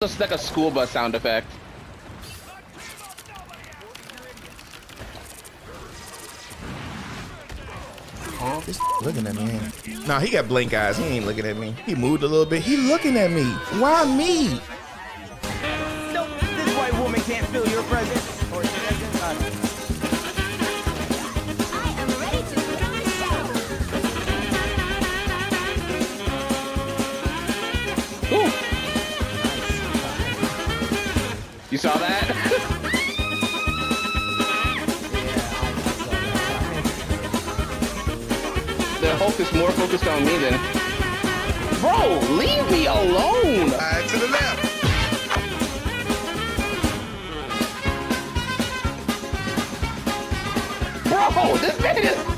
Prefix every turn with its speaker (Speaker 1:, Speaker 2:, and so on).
Speaker 1: Just like a school bus sound effect.
Speaker 2: Oh, this looking at me. Nah, he got blank eyes. He ain't looking at me. He moved a little bit. He looking at me. Why me?
Speaker 3: Nope, this white woman can't feel your presence. Or presence. I don't know.
Speaker 4: I am ready to put on a show.
Speaker 1: Ooh. You saw that? The Hulk is more focused on me than... Bro, leave me alone!
Speaker 5: To the left.
Speaker 1: Bro, this man is...